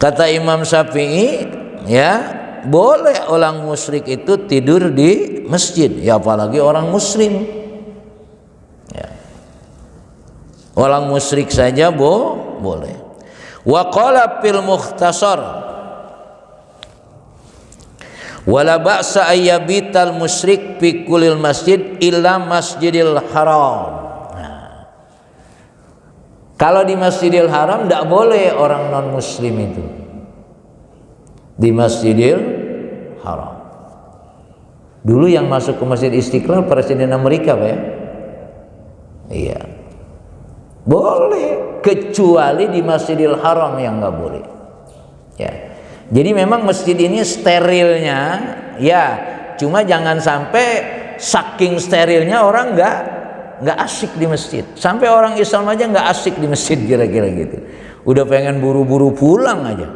Kata Imam Syafi'i, ya boleh orang musyrik itu tidur di masjid, ya apalagi orang muslim. Ya. Orang musyrik saja boleh. Wa qala fil mukhtasar wala ba'sa ayyabital musyrik fi kullil masjid illa masjidil haram. Kalau di Masjidil Haram tidak boleh orang non muslim itu di Masjidil Haram. Dulu yang masuk ke Masjid Istiqlal Presiden Amerika, Pak ya? Iya. Boleh, kecuali di Masjidil Haram yang nggak boleh. Ya. Jadi memang masjid ini sterilnya, ya. Cuma jangan sampai saking sterilnya orang nggak asik di masjid. Sampai orang Islam aja nggak asik di masjid, kira-kira gitu. Udah pengen buru-buru pulang aja.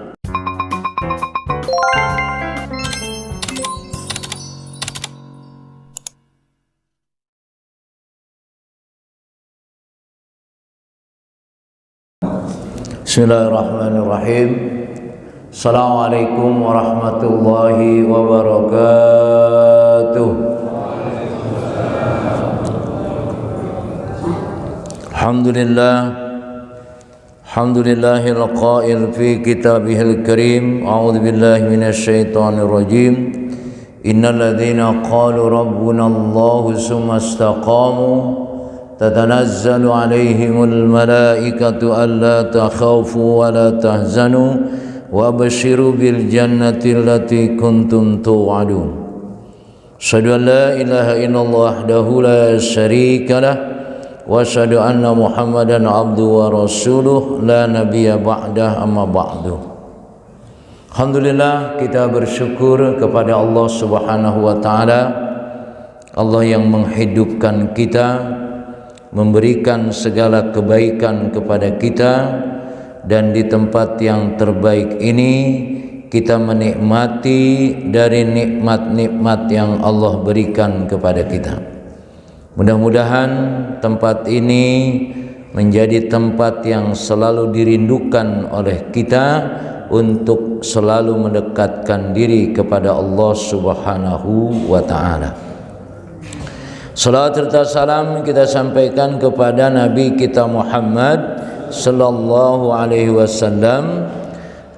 Bismillahirrahmanirrahim. Assalamualaikum warahmatullahi wabarakatuh. Alhamdulillahil qail fi kitabihil karim. A'udzu billahi minasy syaithanir rajim. Innal ladzina qalu rabbuna Allahu tsumma istaqamu tatanazzalu 'alaihimul malaikatu alla takhafu wa la tahzanu wa abshiru bil jannati allati kuntum tu'adun. Asyhadu an la ilaha illallah wahdahu la syarika lah wa asyhadu anna Muhammadan abduhu wa rasuluh la nabiyya ba'dah amma ba'du. Alhamdulillah, kita bersyukur kepada Allah Subhanahu wa taala, Allah yang menghidupkan kita, memberikan segala kebaikan kepada kita, dan di tempat yang terbaik ini kita menikmati dari nikmat-nikmat yang Allah berikan kepada kita. Mudah-mudahan tempat ini menjadi tempat yang selalu dirindukan oleh kita untuk selalu mendekatkan diri kepada Allah Subhanahu wa taala. Salawat serta salam kita sampaikan kepada Nabi kita Muhammad sallallahu alaihi wasallam,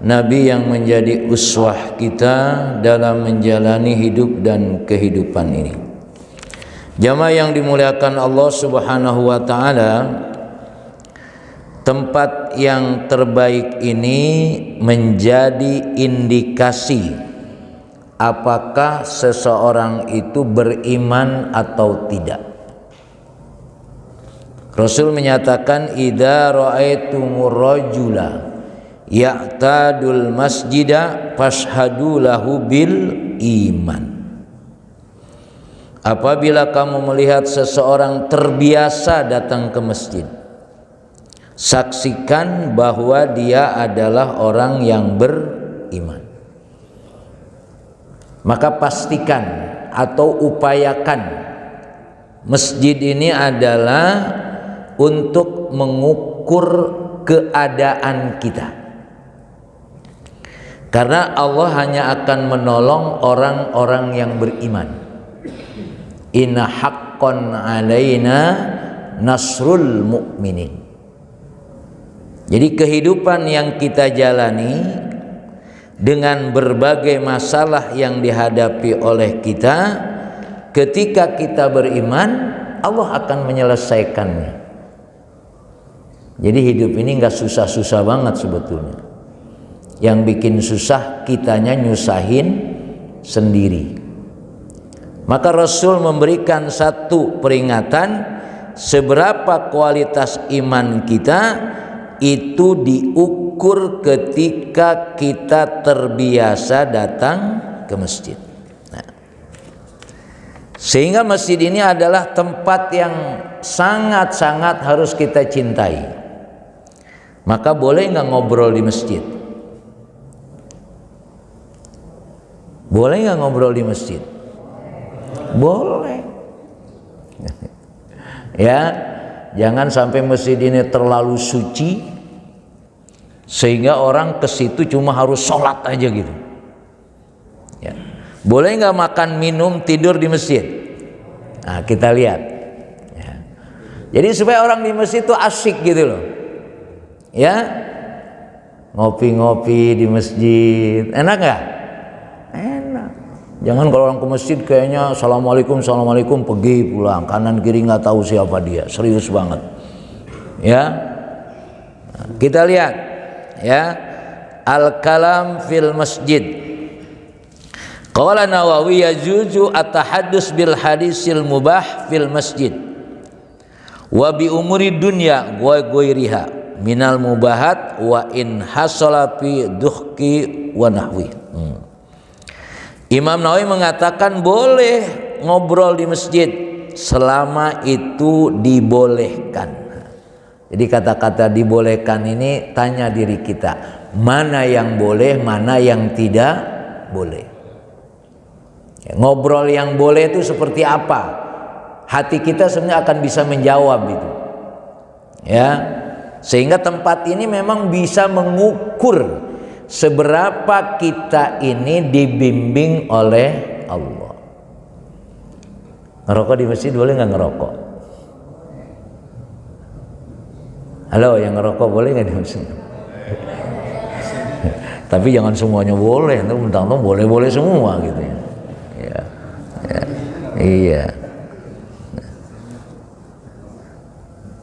Nabi yang menjadi uswah kita dalam menjalani hidup dan kehidupan ini. Jamaah yang dimuliakan Allah Subhanahu wa taala, tempat yang terbaik ini menjadi indikasi apakah seseorang itu beriman atau tidak. Rasul menyatakan, idza ra'aitumur rajula ya'tadul masjida fashhadu lahu bil iman. Apabila kamu melihat seseorang terbiasa datang ke masjid, saksikan bahwa dia adalah orang yang beriman. Maka pastikan atau upayakan masjid ini adalah untuk mengukur keadaan kita. Karena Allah hanya akan menolong orang-orang yang beriman. Inna haqqan alaina nasrul mu'minin. Jadi kehidupan yang kita jalani dengan berbagai masalah yang dihadapi oleh kita, ketika kita beriman, Allah akan menyelesaikannya. Jadi hidup ini nggak susah-susah banget sebetulnya. Yang bikin susah kitanya nyusahin sendiri. Maka Rasul memberikan satu peringatan, seberapa kualitas iman kita itu diukur ketika kita terbiasa datang ke masjid. Nah, sehingga masjid ini adalah tempat yang sangat-sangat harus kita cintai. Maka boleh nggak ngobrol di masjid? Boleh nggak ngobrol di masjid? Boleh. Ya, jangan sampai masjid ini terlalu suci sehingga orang ke situ cuma harus sholat aja gitu. Ya. Boleh nggak makan, minum, tidur di masjid? Nah, kita lihat. Ya. Jadi supaya orang di masjid itu asyik gitu loh. Ya, ngopi-ngopi di masjid, enak nggak? Enak. Jangan kalau orang ke masjid kayaknya assalamualaikum, assalamualaikum, pergi pulang, kanan kiri nggak tahu siapa dia, serius banget. Ya, kita lihat ya, al-kalam fil masjid. Qala Nawawi yajuzu at-tahaddus bil hadisil mubah fil masjid wa bi umuri dunya wa ghairiha minal mubahat wa in hasala fi duhki wa nahwi. Imam Nawawi mengatakan boleh ngobrol di masjid selama itu dibolehkan. Jadi kata-kata dibolehkan ini tanya diri kita, mana yang boleh, mana yang tidak boleh. Ya, ngobrol yang boleh itu seperti apa? Hati kita sebenarnya akan bisa menjawab itu. Ya. Sehingga tempat ini memang bisa mengukur seberapa kita ini dibimbing oleh Allah. Ngerokok di masjid boleh nggak ngerokok? Halo, yang ngerokok boleh nggak di masjid? Tapi jangan semuanya boleh, itu mentang-mentang boleh-boleh semua gitu ya. Iya.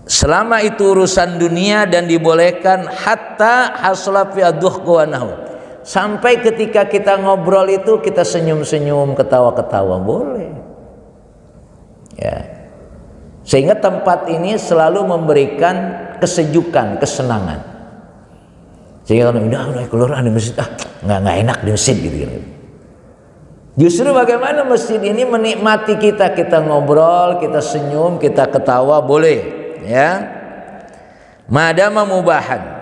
Selama itu urusan dunia dan dibolehkan hatta hasla fi adhuqanahu. Sampai ketika kita ngobrol itu kita senyum-senyum, ketawa-ketawa boleh. Ya. Sehingga tempat ini selalu memberikan kesejukan, kesenangan. Sehingga kalau udah keluar di masjid, nggak enak di masjid gitu. Justru bagaimana masjid ini menikmati kita ngobrol, kita senyum, kita ketawa boleh, ya. Madama mubahan.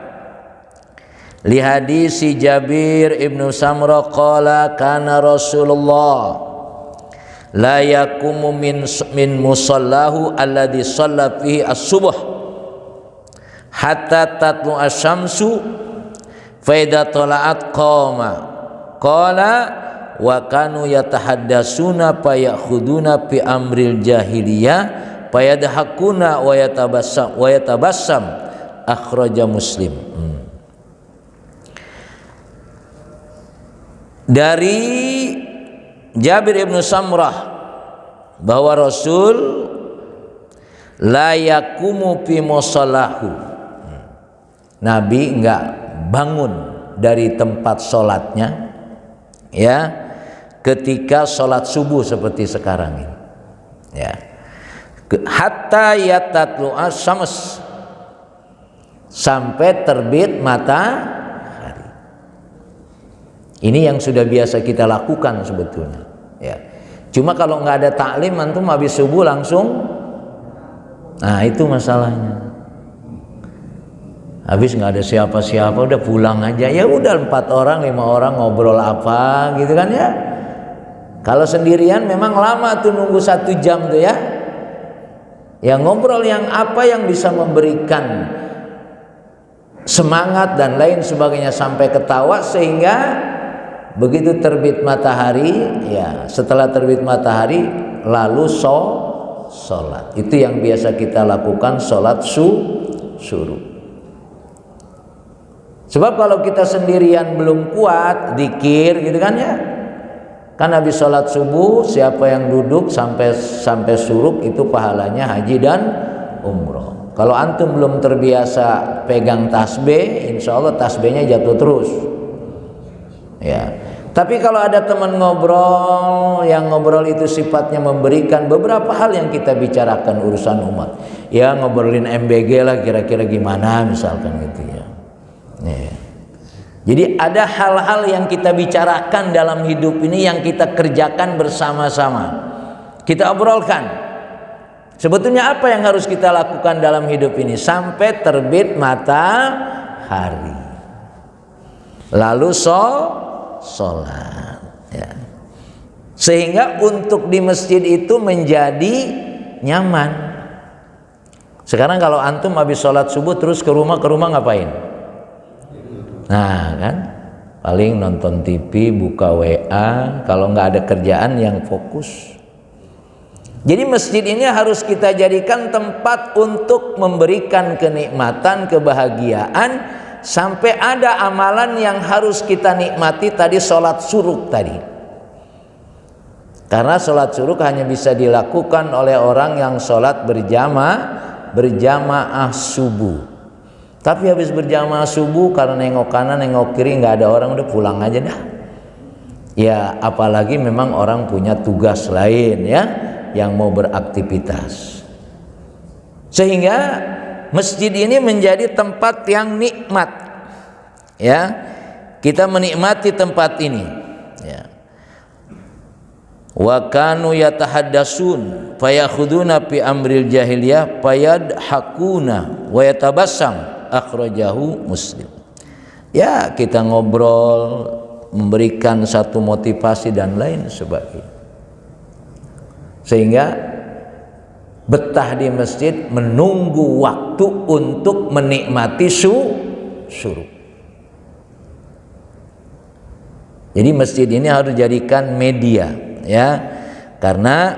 Li hadisi Jabir ibnu Samrah qala kana Rasulullah la yakumu min musallahu alladhi shalla fihi as-subuh hatta tatlu asy-syamsu fa idza tala'at qama qala wa kanu yatahaddatsuna fa ya'khuduna fi amril jahiliyah fa yadhakuna wa yatabassam akhraja Muslim. Dari Jabir ibnu Samrah bahwa Rasul la yakumu fi musallahu, Nabi enggak bangun dari tempat sholatnya ya ketika sholat subuh seperti sekarang ini ya, hatta yatatlu as-syams, sampai terbit matahari. Ini yang sudah biasa kita lakukan sebetulnya ya. Cuma kalau nggak ada taklim antum habis subuh langsung, nah itu masalahnya. Habis nggak ada siapa-siapa udah pulang aja, ya udah 4 orang 5 orang ngobrol apa gitu kan ya. Kalau sendirian memang lama tuh nunggu 1 jam tuh ya. Ya ngobrol yang apa yang bisa memberikan semangat dan lain sebagainya sampai ketawa, sehingga begitu terbit matahari ya, setelah terbit matahari lalu sholat. Itu yang biasa kita lakukan, sholat suruh. Sebab kalau kita sendirian belum kuat zikir gitu kan ya. Kan habis sholat subuh siapa yang duduk sampai suruk itu pahalanya haji dan umroh. Kalau antum belum terbiasa pegang tasbih, insya Allah tasbihnya jatuh terus. Ya. Tapi kalau ada teman ngobrol, yang ngobrol itu sifatnya memberikan beberapa hal yang kita bicarakan urusan umat. Ya ngobrolin MBG lah kira-kira gimana misalkan gitu ya. Ya. Jadi ada hal-hal yang kita bicarakan dalam hidup ini yang kita kerjakan bersama-sama. Kita obrolkan. Sebetulnya apa yang harus kita lakukan dalam hidup ini sampai terbit matahari. Lalu sholat ya. Sehingga untuk di masjid itu menjadi nyaman. Sekarang kalau antum habis sholat subuh terus ke rumah ngapain? Nah kan, paling nonton TV, buka WA, kalau nggak ada kerjaan yang fokus. Jadi masjid ini harus kita jadikan tempat untuk memberikan kenikmatan, kebahagiaan, sampai ada amalan yang harus kita nikmati tadi, sholat suruk tadi. Karena sholat suruk hanya bisa dilakukan oleh orang yang sholat berjamaah subuh. Tapi habis berjamaah subuh karena nengok kanan, nengok kiri nggak ada orang, udah pulang aja dah. Ya apalagi memang orang punya tugas lain ya, yang mau beraktivitas. Sehingga masjid ini menjadi tempat yang nikmat. Ya, kita menikmati tempat ini. Ya. Wa kanu yatahaddasun fayakhuduna fi amril jahiliyah fayadhakuna wa yatabassam, akhrajahu Muslim. Ya, kita ngobrol, memberikan satu motivasi dan lain sebagainya. Sehingga betah di masjid menunggu waktu untuk menikmati syuruk. Jadi masjid ini harus dijadikan media ya, karena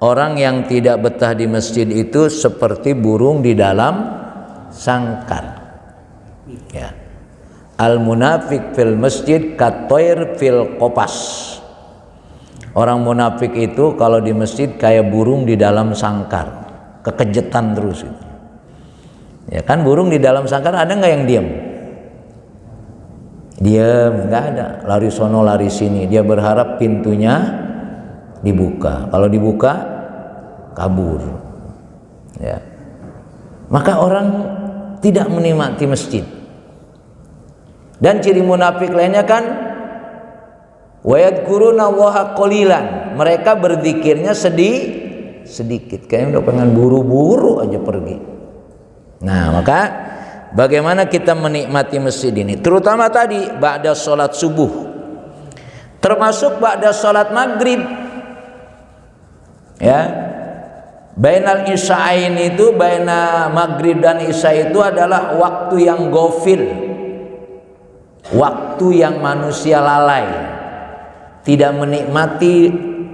orang yang tidak betah di masjid itu seperti burung di dalam sangkar ya. Al munafik fil masjid katoir fil kopas. Orang munafik itu kalau di masjid kayak burung di dalam sangkar, kekejetan terus gitu. Ya kan, burung di dalam sangkar ada nggak yang diam? Diam, nggak ada. Lari sono lari sini. Dia berharap pintunya dibuka. Kalau dibuka, kabur. Ya. Maka orang tidak menikmati masjid. Dan ciri munafik lainnya kan, wa yadhkurunallaha qalilan, mereka berzikirnya sedikit, kayaknya udah pengen buru-buru aja pergi. Nah, maka bagaimana kita menikmati masjid ini, terutama tadi ba'da sholat subuh, termasuk ba'da sholat maghrib ya. Bainal isya'ain itu, baina maghrib dan isya itu adalah waktu yang gofil, waktu yang manusia lalai, tidak menikmati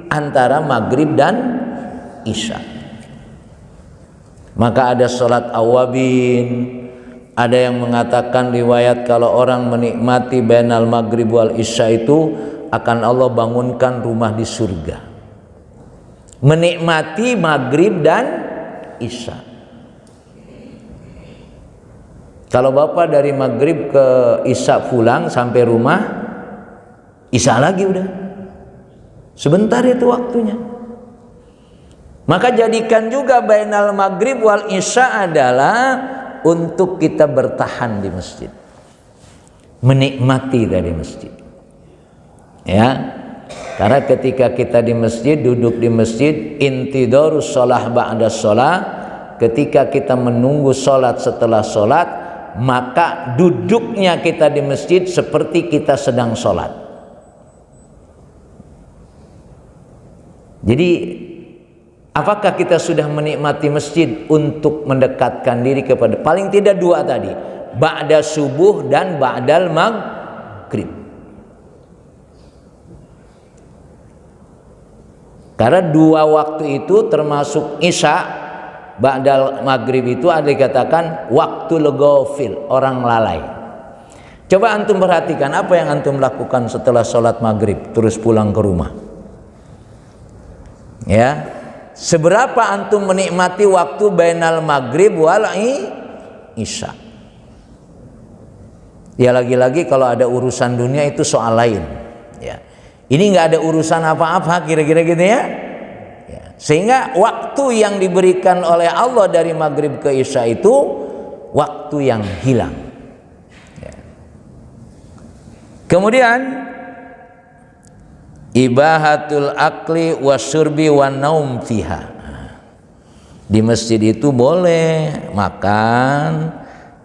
antara maghrib dan isya. Maka ada sholat awabin. Ada yang mengatakan riwayat kalau orang menikmati bainal maghrib wal isya itu akan Allah bangunkan rumah di surga. Menikmati maghrib dan isya. Kalau bapak dari maghrib ke isya pulang sampai rumah, isya lagi udah. Sebentar itu waktunya. Maka jadikan juga bainal maghrib wal isya adalah untuk kita bertahan di masjid, menikmati dari masjid. Ya, karena ketika kita di masjid, duduk di masjid, intidharus shalah ba'da shalah, ketika kita menunggu sholat setelah sholat, maka duduknya kita di masjid seperti kita sedang sholat. Jadi apakah kita sudah menikmati masjid untuk mendekatkan diri kepada paling tidak dua tadi, ba'da subuh dan ba'dal maghrib. Karena dua waktu itu termasuk isya, ba'dal maghrib itu ada dikatakan waktu legofil, orang lalai. Coba antum perhatikan apa yang antum lakukan setelah sholat maghrib terus pulang ke rumah. Ya, seberapa antum menikmati waktu bainal maghrib wal isya? Ya lagi-lagi kalau ada urusan dunia itu soal lain. Ya, ini nggak ada urusan apa-apa kira-kira gitu ya. Ya. Sehingga waktu yang diberikan oleh Allah dari maghrib ke isya itu waktu yang hilang. Ya. Kemudian ibahatul akli wasyurbi wan naum fiha. Di masjid itu boleh makan,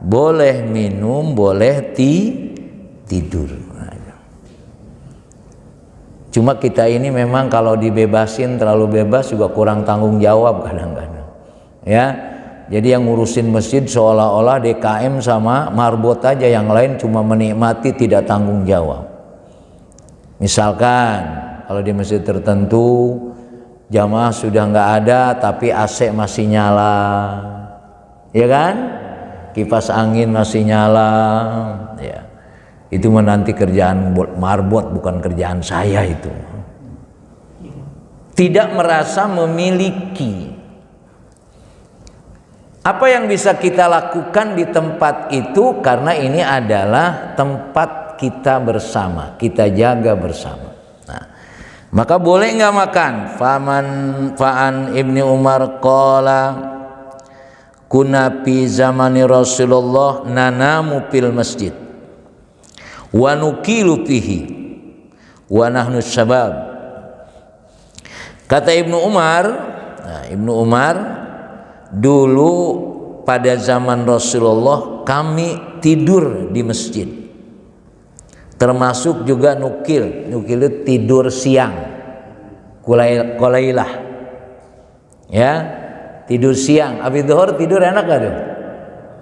boleh minum, boleh tidur. Cuma kita ini memang kalau dibebasin terlalu bebas juga kurang tanggung jawab kadang-kadang. Ya, Jadi yang ngurusin masjid seolah-olah DKM sama marbot aja, yang lain cuma menikmati tidak tanggung jawab. Misalkan kalau di masjid tertentu jamaah sudah nggak ada tapi AC masih nyala, ya kan? Kipas angin masih nyala, ya. Itu menanti kerjaan marbot, bukan kerjaan saya itu. Tidak merasa memiliki. Apa yang bisa kita lakukan di tempat itu, karena ini adalah tempat kita bersama, kita jaga bersama. Nah, maka boleh nggak makan? Fa'an Ibni Umar qala kuna fi zamani Rasulullah nanamu fil masjid wa nukilu fihi wa nahnu syabab. Kata Ibnu Umar, nah, Ibnu Umar, dulu pada zaman Rasulullah kami tidur di masjid, termasuk juga nukil itu tidur siang, kulailah, ya, tidur siang. Habis zuhur tidur enak gak tuh?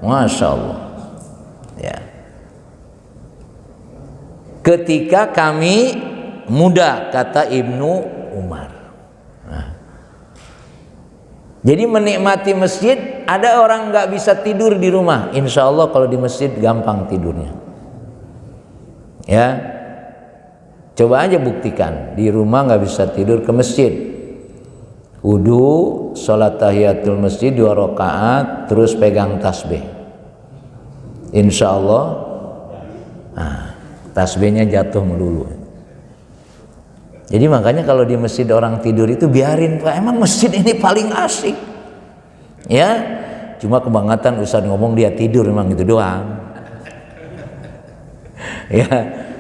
Masya Allah, ya. Ketika kami muda, kata Ibnu Umar. Jadi menikmati masjid, ada orang nggak bisa tidur di rumah, insya Allah kalau di masjid gampang tidurnya. Ya, coba aja buktikan, di rumah nggak bisa tidur, ke masjid, wudu, sholat tahiyatul masjid 2 rakaat, terus pegang tasbih, insya Allah, nah, tasbihnya jatuh melulu. Jadi makanya kalau di masjid orang tidur itu biarin, Pak. Emang masjid ini paling asik. Ya, cuma kebangetan Ustaz ngomong dia tidur, memang gitu doang. Ya.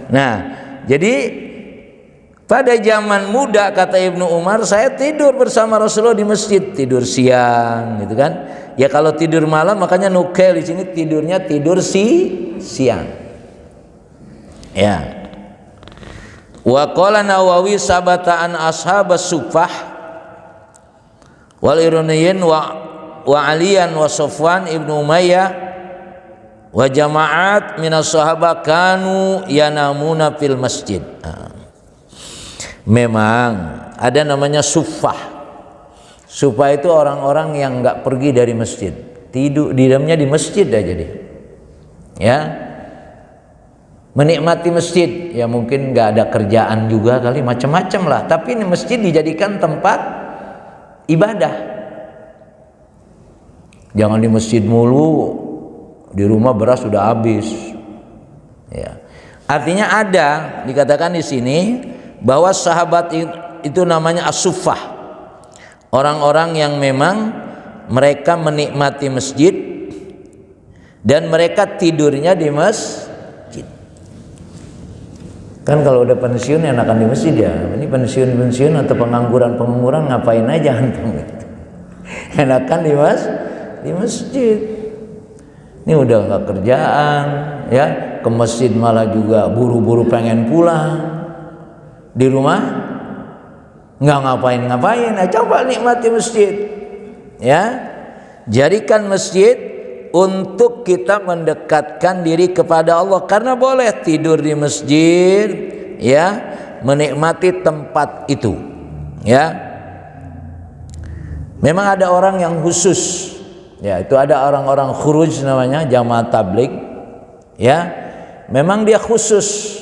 Nah, jadi pada zaman muda, kata Ibnu Umar, saya tidur bersama Rasulullah di masjid, tidur siang gitu kan. Ya kalau tidur malam makanya nukel, di sini tidurnya tidur siang. Ya. Wa qala Nawawi sabata an ashabas sufah wal iraniyin wa aliyan wa Safwan ibnu Umayyah wa jama'at minas sahabah kanu yanamuna fil masjid. Memang ada namanya sufah. Sufah itu orang-orang yang enggak pergi dari masjid, tidur di dalamnya di masjid aja deh. Ya. Menikmati masjid, ya mungkin nggak ada kerjaan juga kali, macam-macam lah, tapi ini masjid dijadikan tempat ibadah. Jangan di masjid mulu, di rumah beras sudah habis. Ya. Artinya ada, dikatakan di sini bahwa sahabat itu namanya as-suffah, orang-orang yang memang mereka menikmati masjid dan mereka tidurnya di masjid. Kan kalau udah pensiun enakan di masjid ya. Ini pensiun atau pengangguran ngapain aja antum gitu. Enakan di masjid. Ini udah nggak kerjaan, ya, ke masjid malah juga buru-buru pengen pulang. Di rumah nggak ngapain. Nah, coba nikmati masjid. Ya. Jadikan masjid untuk kita mendekatkan diri kepada Allah, karena boleh tidur di masjid, ya, menikmati tempat itu, ya. Memang ada orang yang khusus, ya, itu ada orang-orang khuruj namanya, jamaah tabligh, ya. Memang dia khusus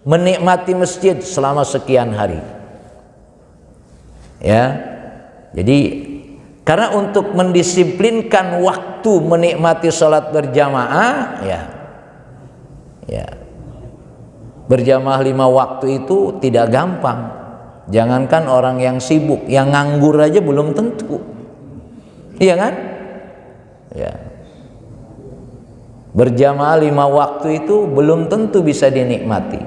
menikmati masjid selama sekian hari, ya. Jadi karena untuk mendisiplinkan waktu menikmati sholat berjamaah, ya, berjamaah 5 waktu itu tidak gampang. Jangankan orang yang sibuk, yang nganggur aja belum tentu, iya kan? Ya, berjamaah 5 waktu itu belum tentu bisa dinikmati.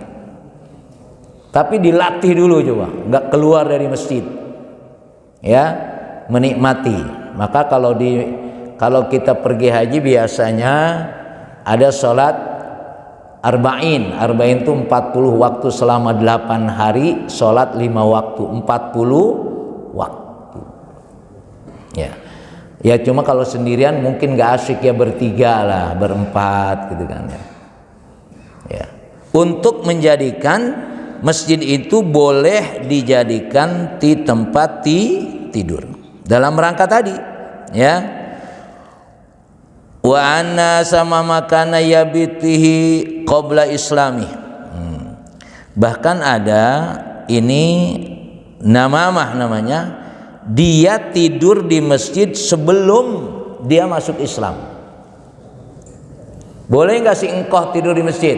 Tapi dilatih dulu coba, nggak keluar dari masjid, ya. Menikmati. Maka kalau kita pergi haji biasanya ada sholat arba'in. Arba'in itu 40 waktu selama 8 hari, sholat 5 waktu, 40 waktu. Ya. Ya cuma kalau sendirian mungkin nggak asik ya, bertiga lah, berempat gitu kan ya. Ya. Untuk menjadikan masjid itu boleh dijadikan di tempat tidur dalam rangka tadi ya. Wa anna sama makana yabitihi qabla islami. Bahkan ada ini namanya, dia tidur di masjid sebelum dia masuk Islam. Boleh nggak sih engkau tidur di masjid?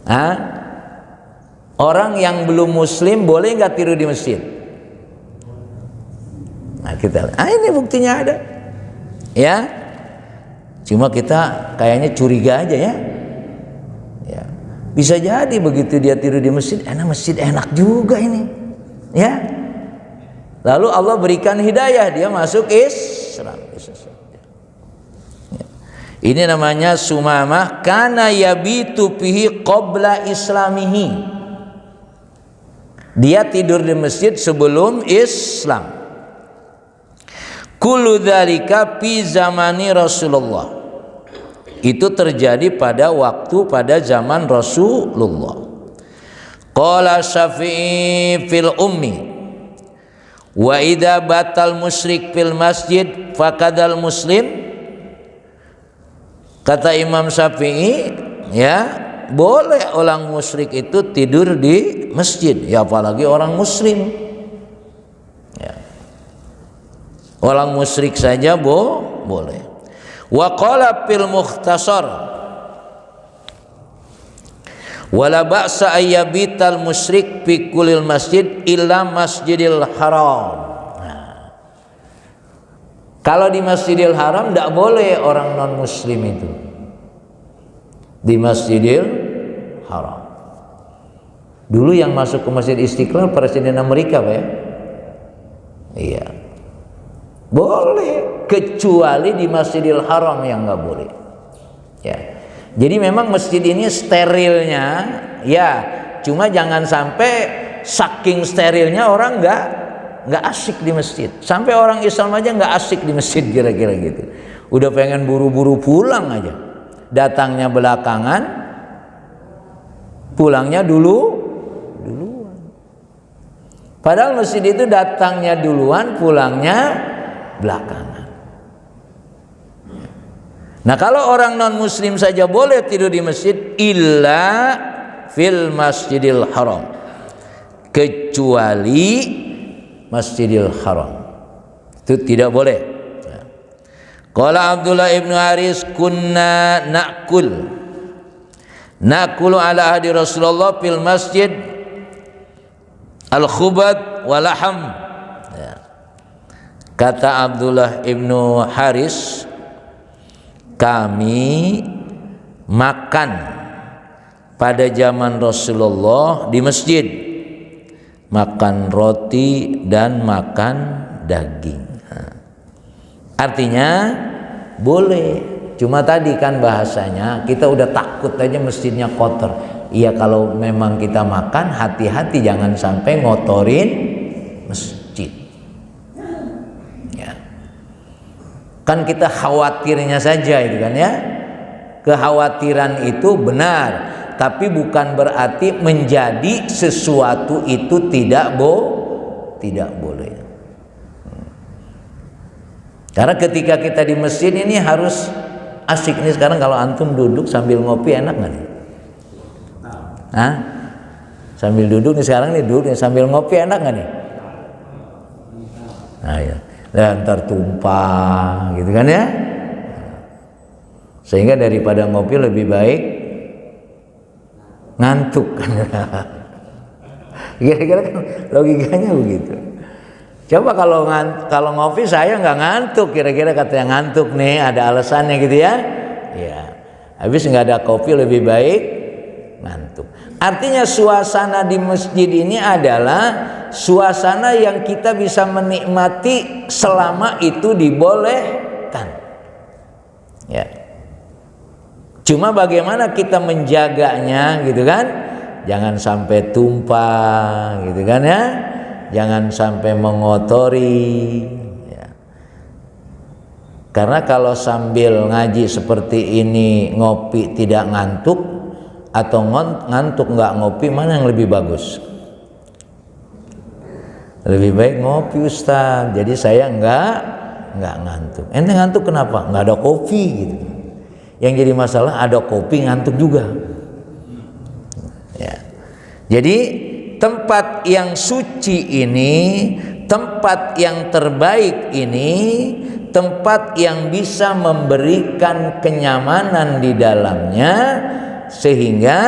Hah? Orang yang belum muslim boleh nggak tidur di masjid? Nah kita lihat, ini buktinya ada ya. Cuma kita kayaknya curiga aja ya. Ya bisa jadi begitu dia tidur di masjid, masjid enak juga ini ya. Lalu Allah berikan hidayah, dia masuk Islam. Ya. Ini namanya Sumamah kana yabitu fihi qabla islamihi. Dia tidur di masjid sebelum Islam. Kullu dzalika fi zamani Rasulullah. Itu terjadi pada zaman Rasulullah. Qala Syafi'i fil ummi wa idza batal musyrik fil masjid fakadal muslim. Kata Imam Syafi'i ya, boleh orang musyrik itu tidur di masjid, ya apalagi orang muslim ya. Orang musyrik saja boleh. Wa qala fil mukhtasar wala ba'sa ayyabital musyrik fi kulil masjid illa masjidil haram. Nah, kalau di Masjidil Haram tidak boleh orang non muslim itu di Masjidil Haram. Dulu yang masuk ke Masjid Istiqlal Presiden Amerika Pak ya. Iya, boleh, kecuali di Masjidil Haram yang nggak boleh ya. Jadi memang masjid ini sterilnya ya, cuma jangan sampai saking sterilnya orang nggak asik di masjid, sampai orang Islam aja nggak asik di masjid, kira-kira gitu. Udah pengen buru-buru pulang aja, datangnya belakangan, pulangnya duluan. Padahal masjid itu datangnya duluan, pulangnya belakangan. Nah kalau orang non muslim saja boleh tidur di masjid illa fil masjidil haram, kecuali Masjidil Haram itu tidak boleh. Qala Abdullah ibnu Haris kunna nakulu ala ahdi Rasulullah fil masjid al-khubad walaham. Kata Abdullah ibnu Haris, kami makan pada zaman Rasulullah di masjid, makan roti dan makan daging. Artinya boleh, cuma tadi kan bahasanya kita udah takut aja masjidnya kotor. Iya, kalau memang kita makan hati-hati jangan sampai ngotorin masjid. Kan kita khawatirnya saja itu kan ya. Kekhawatiran itu benar, tapi bukan berarti menjadi sesuatu itu tidak boleh. Karena ketika kita di masjid ini harus asik. Nih sekarang kalau antum duduk sambil ngopi enak nggak nih? Hah? Sambil duduk nih sekarang nih, duduk nih sambil ngopi enak nggak nih? Nah ya. Dan tertumpah gitu kan ya, sehingga daripada ngopi lebih baik ngantuk. Kira-kira kan logikanya begitu. Coba kalau ngopi saya nggak ngantuk, kira-kira katanya ngantuk nih, ada alasannya gitu ya. Ya, habis nggak ada kopi lebih baik ngantuk. Artinya suasana di masjid ini adalah suasana yang kita bisa menikmati selama itu dibolehkan. Ya. Cuma bagaimana kita menjaganya gitu kan? Jangan sampai tumpah gitu kan ya. jangan sampai mengotori ya. Karena kalau sambil ngaji seperti ini ngopi tidak ngantuk, atau ngantuk nggak ngopi, mana yang lebih bagus? Lebih baik ngopi Ustaz. Jadi saya nggak ngantuk. Ente ngantuk kenapa? Nggak ada kopi gitu. Yang jadi masalah ada kopi ngantuk juga ya. Jadi tempat yang suci ini, tempat yang terbaik ini, tempat yang bisa memberikan kenyamanan di dalamnya, sehingga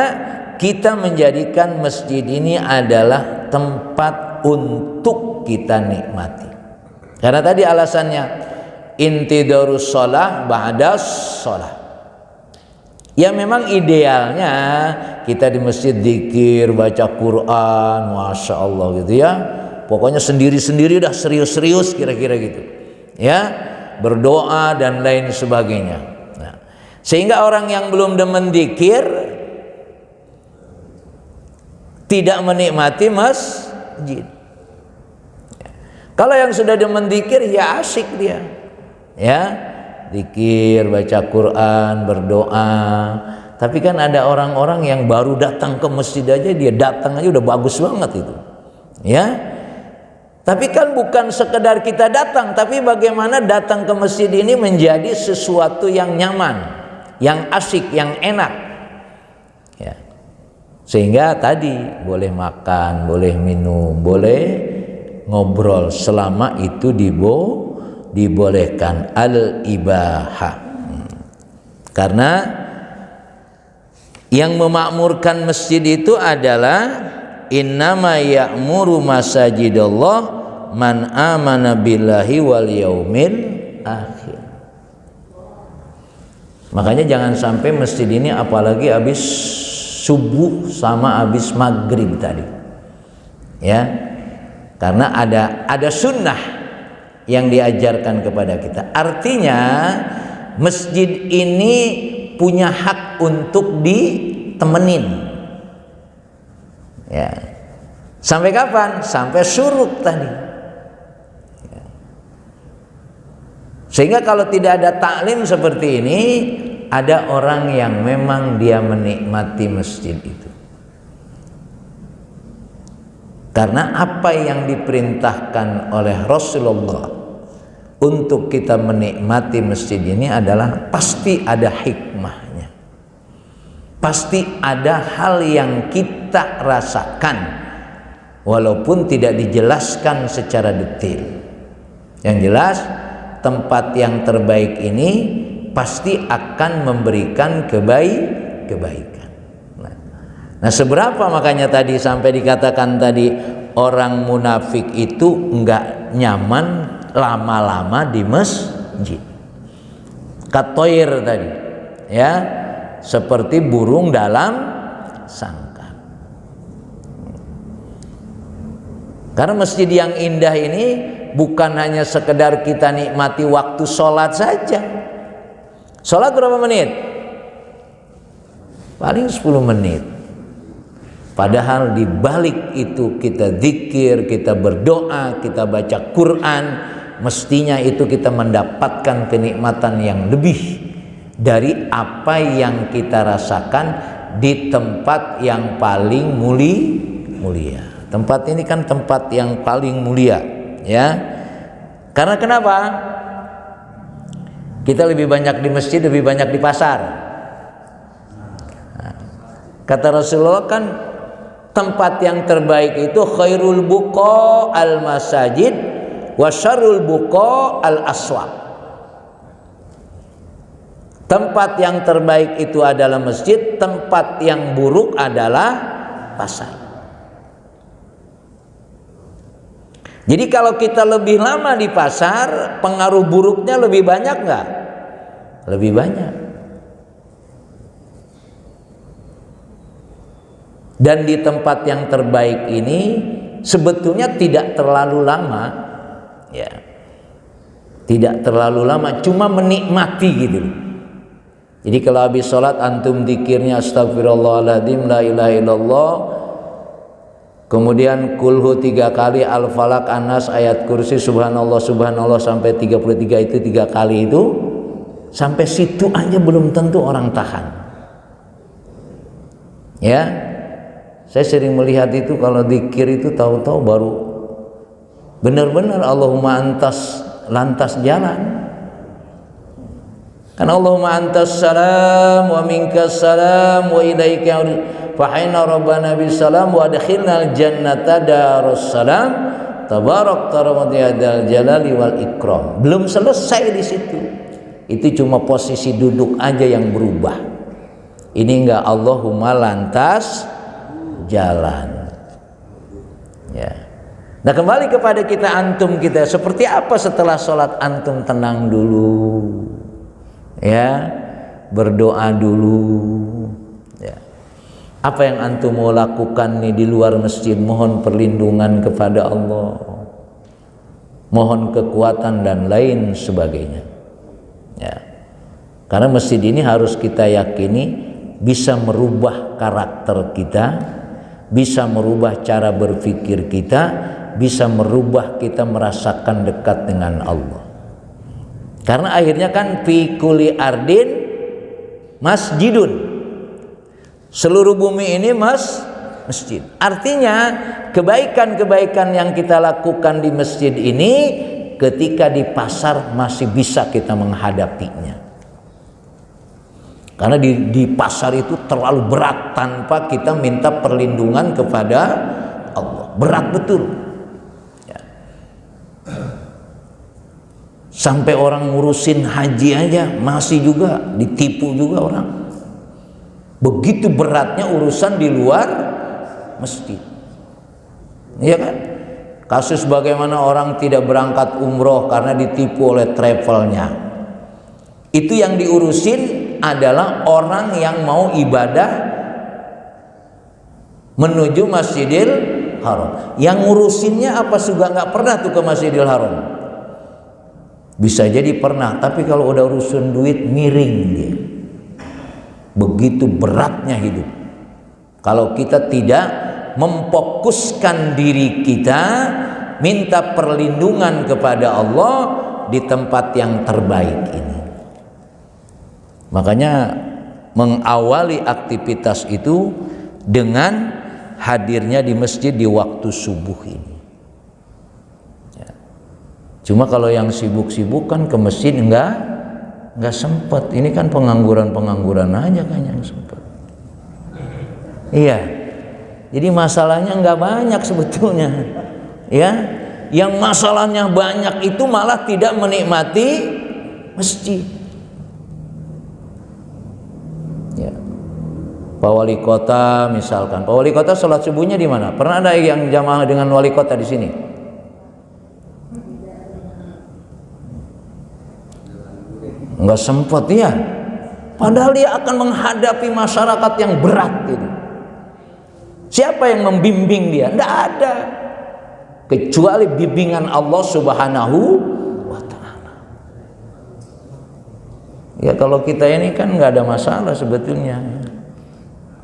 kita menjadikan masjid ini adalah tempat untuk kita nikmati. Karena tadi alasannya intidarus shalah ba'das shalah. Ya memang idealnya kita di masjid zikir, baca Quran, Masya Allah gitu ya. Pokoknya sendiri-sendiri dah serius-serius kira-kira gitu ya, berdoa dan lain sebagainya. Nah, sehingga orang yang belum demen zikir tidak menikmati masjid. Kalau yang sudah demen zikir ya asyik dia ya, zikir, baca Quran, berdoa. Tapi kan ada orang-orang yang baru datang ke masjid aja, dia datang aja udah bagus banget itu ya. Tapi kan bukan sekedar kita datang, tapi bagaimana datang ke masjid ini menjadi sesuatu yang nyaman, yang asyik, yang enak ya. Sehingga tadi boleh makan, boleh minum, boleh ngobrol, selama itu dibolehkan al-ibahah. Karena yang memakmurkan masjid itu adalah innama ya'muru masajidallah man amana billahi wal yaumil akhir. Makanya jangan sampai masjid ini apalagi habis subuh sama habis maghrib tadi ya, karena ada sunnah yang diajarkan kepada kita. Artinya masjid ini punya hak untuk ditemenin ya. Sampai kapan? Sampai syuruk tadi ya. Sehingga kalau tidak ada taklim seperti ini, ada orang yang memang dia menikmati masjid itu karena apa yang diperintahkan oleh Rasulullah untuk kita menikmati masjid ini adalah pasti ada hikmahnya, pasti ada hal yang kita rasakan walaupun tidak dijelaskan secara detail. Yang jelas tempat yang terbaik ini pasti akan memberikan kebaikan. Nah, seberapa makanya tadi sampai dikatakan tadi orang munafik itu enggak nyaman lama-lama di masjid. Katoir tadi ya, seperti burung dalam sangkar. Karena masjid yang indah ini bukan hanya sekedar kita nikmati waktu sholat saja. Sholat berapa menit? Paling 10 menit. Padahal di balik itu kita zikir, kita berdoa, kita baca Quran, mestinya itu kita mendapatkan kenikmatan yang lebih dari apa yang kita rasakan di tempat yang paling mulia. Tempat ini kan tempat yang paling mulia ya. Karena kenapa? Kita lebih banyak di masjid, lebih banyak di pasar. Kata Rasulullah kan tempat yang terbaik itu khairul buqa al masajid wa syarrul buqa al aswaq. Tempat yang terbaik itu adalah masjid, tempat yang buruk adalah pasar. Jadi kalau kita lebih lama di pasar, pengaruh buruknya lebih banyak nggak? Lebih banyak. Dan di tempat yang terbaik ini sebetulnya tidak terlalu lama, ya, tidak terlalu lama, cuma menikmati gitu. Jadi kalau habis sholat antum dikirnya astagfirullahaladzim, la ilaha illallah, kemudian kulhu 3 kali, al-falak, anas, ayat kursi, subhanallah subhanallah sampai 33 itu 3 kali itu. Sampai situ aja belum tentu orang tahan. Ya, saya sering melihat itu kalau zikir itu tahu-tahu baru benar-benar Allahumma antas lantas jalan. Kan Allahumma antas salam wa minkas salam wa ilaika fahina rabbana bisalam wa adkhilnal jannata darus salam tabarak taramati jalali wal ikram. Belum selesai di situ. Itu cuma posisi duduk aja yang berubah. Ini enggak Allahumma lantas jalan. Ya. Nah, kembali kepada kita antum kita, seperti apa setelah sholat antum? Tenang dulu. Ya, berdoa dulu. Ya. Apa yang antum mau lakukan nih di luar masjid? Mohon perlindungan kepada Allah. Mohon kekuatan dan lain sebagainya. Ya. Karena masjid ini harus kita yakini bisa merubah karakter kita, bisa merubah cara berpikir kita, bisa merubah kita merasakan dekat dengan Allah. Karena akhirnya kan fi kulli ardin masjidun. Seluruh bumi ini masjid. Artinya kebaikan-kebaikan yang kita lakukan di masjid ini ketika di pasar masih bisa kita menghadapinya. Karena di pasar itu terlalu berat tanpa kita minta perlindungan kepada Allah. Berat betul. Ya. Sampai orang ngurusin haji aja masih juga ditipu juga orang. Begitu beratnya urusan di luar masjid. Iya kan? Kasus bagaimana orang tidak berangkat umroh karena ditipu oleh travelnya. Itu yang diurusin adalah orang yang mau ibadah menuju Masjidil Haram. Yang ngurusinnya apa juga nggak pernah tuh ke Masjidil Haram. Bisa jadi pernah, tapi kalau udah urusan duit miring dia. Begitu beratnya hidup. Kalau kita tidak memfokuskan diri kita, minta perlindungan kepada Allah di tempat yang terbaik ini. Makanya mengawali aktivitas itu dengan hadirnya di masjid di waktu subuh ini. Ya. Cuma kalau yang sibuk-sibuk kan ke masjid enggak sempat. Ini kan pengangguran aja kan yang sempat. Iya. Jadi masalahnya enggak banyak sebetulnya. Ya. Yang masalahnya banyak itu malah tidak menikmati masjid. Ya. Pak Wali Kota misalkan, Pak Wali Kota sholat subuhnya di mana? Pernah ada yang jamaah dengan Wali Kota di sini? Enggak sempat ya. Padahal dia akan menghadapi masyarakat yang berat itu. Siapa yang membimbing dia? Enggak ada. Kecuali bimbingan Allah Subhanahu wa ta'ala. Ya kalau kita ini kan enggak ada masalah sebetulnya.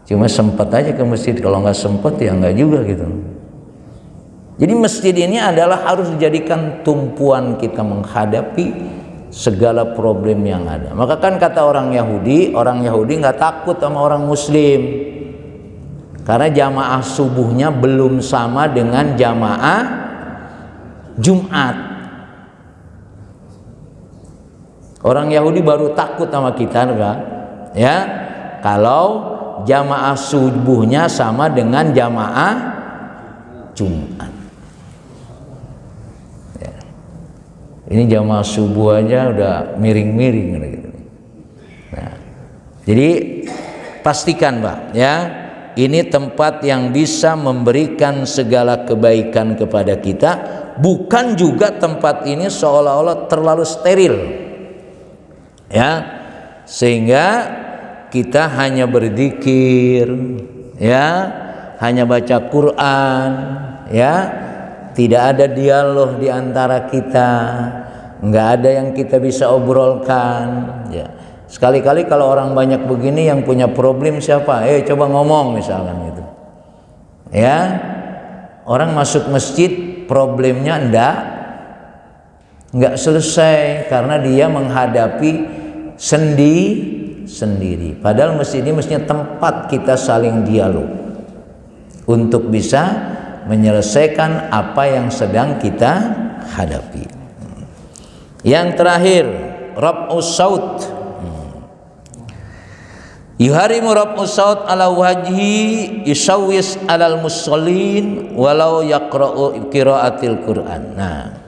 Cuma sempat aja ke masjid, kalau nggak sempat ya nggak juga gitu. Jadi masjid ini adalah harus dijadikan tumpuan kita menghadapi segala problem yang ada. Maka kan kata orang Yahudi nggak takut sama orang Muslim, karena jamaah subuhnya belum sama dengan jamaah Jumat. Orang Yahudi baru takut sama kita, enggak? Ya, kalau jamaah subuhnya sama dengan jamaah Jumat. Ya. Ini jamaah subuh aja udah miring-miring gitu. Nah, jadi pastikan Pak, ya, ini tempat yang bisa memberikan segala kebaikan kepada kita. Bukan juga tempat ini seolah-olah terlalu steril, ya, sehingga kita hanya berzikir, ya, hanya baca Quran, ya, tidak ada dialog di antara kita, nggak ada yang kita bisa obrolkan, ya. Sekali-kali kalau orang banyak begini yang punya problem siapa? Coba ngomong misalkan gitu, ya. Orang masuk masjid problemnya enggak selesai karena dia menghadapi sendiri. Padahal masjid ini mestinya tempat kita saling dialog untuk bisa menyelesaikan apa yang sedang kita hadapi. Yang terakhir, raf'us saut. Yuharimu raf'us saut ala wajhi yusawwis alal musallin walau yaqra'u qiraatil Qur'an. Nah,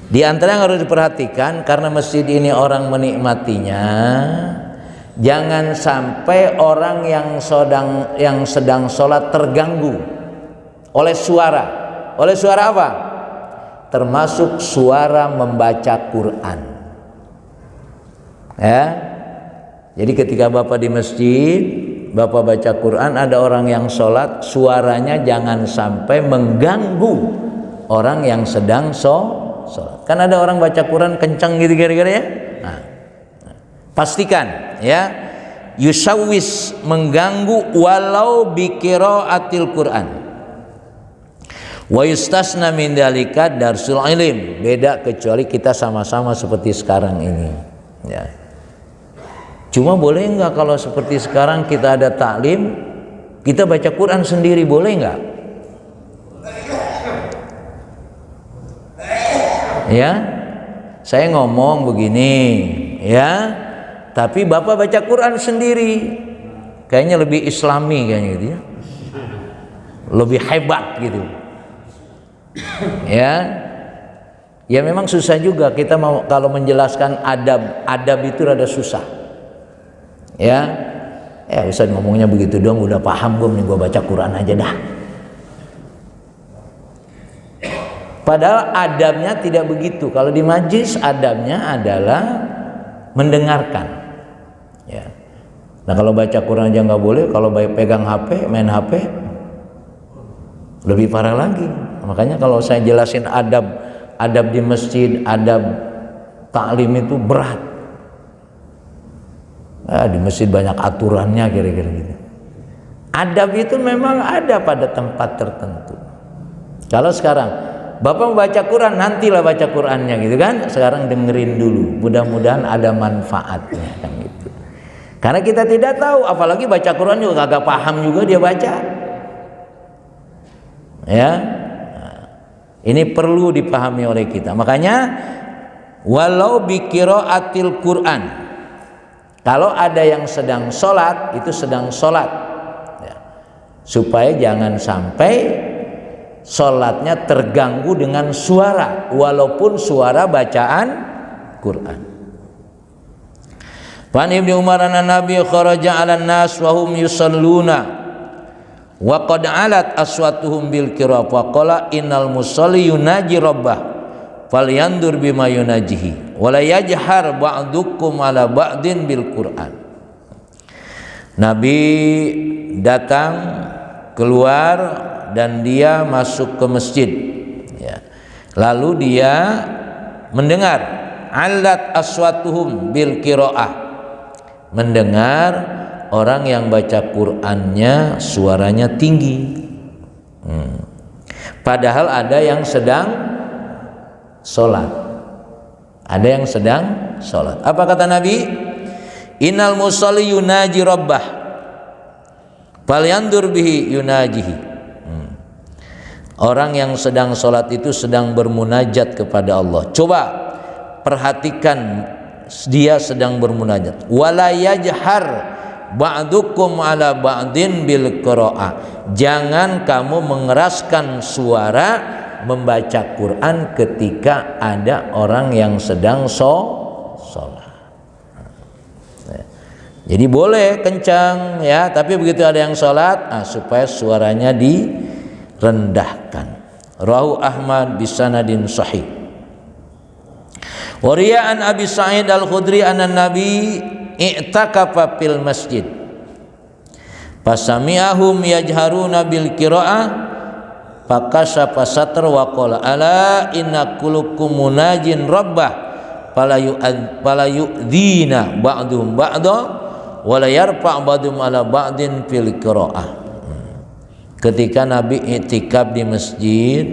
di antara yang harus diperhatikan karena masjid ini orang menikmatinya, jangan sampai orang yang sedang sholat terganggu oleh suara. Oleh suara apa? Termasuk suara membaca Quran. Ya. Jadi ketika Bapak di masjid, Bapak baca Quran, ada orang yang sholat, suaranya jangan sampai mengganggu orang yang sedang sholat. Kan ada orang baca Quran kencang gitu kira-kira ya. Nah, pastikan ya, yusawwis mengganggu walau biqiraatil Quran. Wa yustasna min dzalika darsul ilm. Beda kecuali kita sama-sama seperti sekarang ini. Ya. Cuma boleh enggak kalau seperti sekarang kita ada taklim, kita baca Quran sendiri, boleh enggak? Ya, saya ngomong begini, ya, tapi Bapak baca Quran sendiri, kayaknya lebih Islami kayaknya gitu ya, lebih hebat gitu, ya memang susah juga kita mau kalau menjelaskan adab itu rada susah, ya Ustaz ngomongnya begitu dong, udah paham gue, gue baca Quran aja dah. Padahal adabnya tidak begitu. Kalau di majlis adabnya adalah mendengarkan. Ya. Nah kalau baca Quran aja nggak boleh, kalau pegang HP, main HP, lebih parah lagi. Makanya kalau saya jelasin adab di masjid, adab taklim itu berat. Di masjid banyak aturannya kira-kira gitu. Adab itu memang ada pada tempat tertentu. Kalau sekarang Bapak membaca Quran, nantilah baca Qurannya gitu kan. Sekarang dengerin dulu, mudah-mudahan ada manfaatnya kan gitu. Karena kita tidak tahu, apalagi baca Quran juga kagak paham juga dia baca. Ya, ini perlu dipahami oleh kita. Makanya walau biqiraatil Quran, kalau ada yang sedang sholat, itu sedang sholat, ya, supaya jangan sampai sholatnya terganggu dengan suara, walaupun suara bacaan Quran. Fan Ibnu Umar anna Nabi kharaja 'alan nas wa hum yusalluna wa qad 'alat aswatuhum bil qira'ah wa qala innal musalli yunaji rabbah falyandur bima yunajihi wa la yajhar ba'dukum 'ala ba'din bil Qur'an. Nabi datang keluar dan dia masuk ke masjid, ya. Lalu dia mendengar alat aswatuhum bil qiraah, mendengar orang yang baca Qur'annya suaranya tinggi, padahal ada yang sedang sholat, Apa kata Nabi? Innal musalli yunaji rabbah falyandur bihi yunajihi. Orang yang sedang sholat itu sedang bermunajat kepada Allah. Coba perhatikan, dia sedang bermunajat. Wala yajhar ba'dukum ala ba'din bil qira'ah. Jangan kamu mengeraskan suara membaca Quran ketika ada orang yang sedang sholat. Jadi boleh kencang ya, tapi begitu ada yang sholat, supaya suaranya direndahkan. Rawahu Ahmad bisanadin sahih. Wariya an Abi Sa'id Al-Khudri anna Nabi i'takafa fil masjid. Fasami'ahum yajharuna bil qira'ah fakashafa satr wa qala ala inna kullukum munajin rabbah fala yu'dzina ba'dhum ba'dha wa la yarfa' ba'dhum ala ba'din fil qira'ah. ketika Nabi i'tikaf di masjid,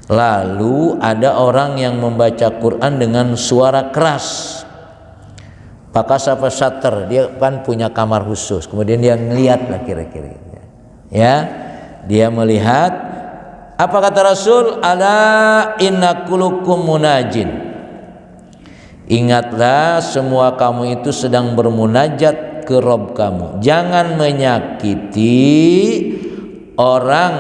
lalu ada orang yang membaca Quran dengan suara keras. Pakashafa satar, dia kan punya kamar khusus, kemudian dia ngelihat lah kira-kira, ya, dia melihat, apa kata Rasul, ala inna kulukum munajin, ingatlah semua kamu itu sedang bermunajat ke Rabb kamu, jangan menyakiti orang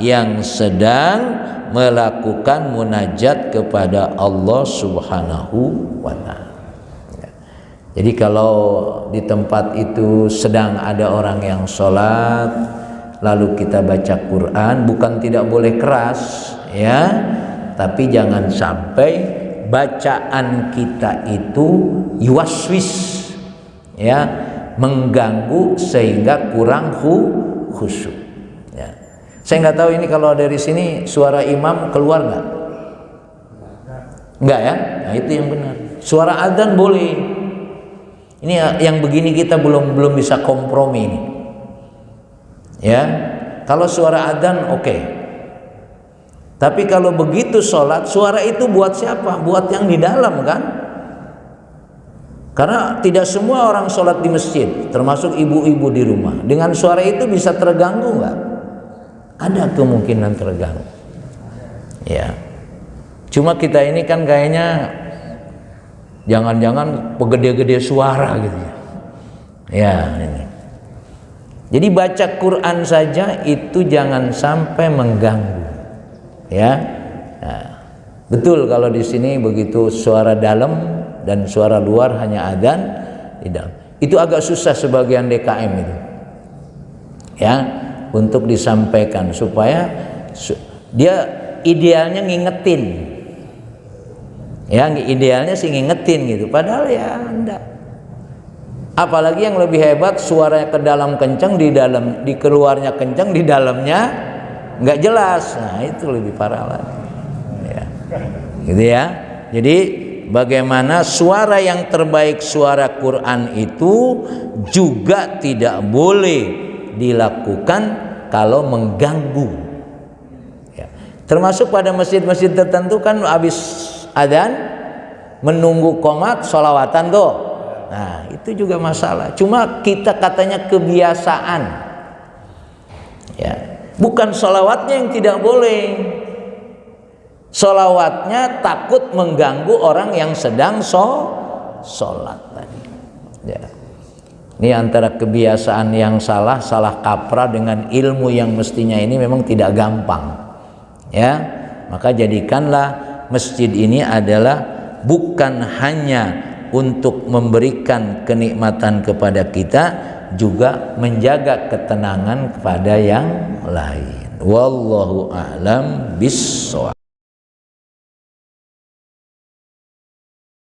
yang sedang melakukan munajat kepada Allah Subhanahu wa ta'ala. Jadi kalau di tempat itu sedang ada orang yang sholat, lalu kita baca Quran, bukan tidak boleh keras, ya, tapi jangan sampai bacaan kita itu yuwaswis, ya, mengganggu sehingga kurang khusyuk. Ya. Saya nggak tahu ini kalau dari sini suara imam keluar nggak? Nggak ya? Nah itu yang benar. Suara adzan boleh. Ini yang begini kita belum bisa kompromi ini. Ya, kalau suara adzan oke. Tapi kalau begitu sholat, suara itu buat siapa? Buat yang di dalam kan? Karena tidak semua orang sholat di masjid, termasuk ibu-ibu di rumah. Dengan suara itu bisa terganggu nggak? Ada kemungkinan terganggu. Ya. Cuma kita ini kan kayaknya jangan-jangan pegede-gede suara gitu ya. Ini. Jadi baca Quran saja itu jangan sampai mengganggu, ya. Nah, betul kalau di sini begitu suara dalam dan suara luar hanya adzan di dalam. Itu agak susah sebagian DKM itu, ya, untuk disampaikan supaya dia idealnya ngingetin. Ya, idealnya sih ngingetin gitu, padahal ya enggak. Apalagi yang lebih hebat, suaranya ke dalam kencang, di keluarnya kencang, di dalamnya nggak jelas. Nah itu lebih parah lagi, ya. Gitu ya. Jadi bagaimana suara yang terbaik, suara Quran itu juga tidak boleh dilakukan kalau mengganggu, ya. Termasuk pada masjid-masjid tertentu kan habis adzan menunggu qomat sholawatan tuh. Nah itu juga masalah. Cuma kita katanya kebiasaan, ya, bukan sholawatnya yang tidak boleh. Sholawatnya takut mengganggu orang yang sedang sholat tadi, ya. Ini antara kebiasaan yang salah kaprah dengan ilmu yang mestinya ini memang tidak gampang, ya. Maka jadikanlah masjid ini adalah bukan hanya untuk memberikan kenikmatan kepada kita, juga menjaga ketenangan kepada yang lain. Wallahu a'lam bishshawab.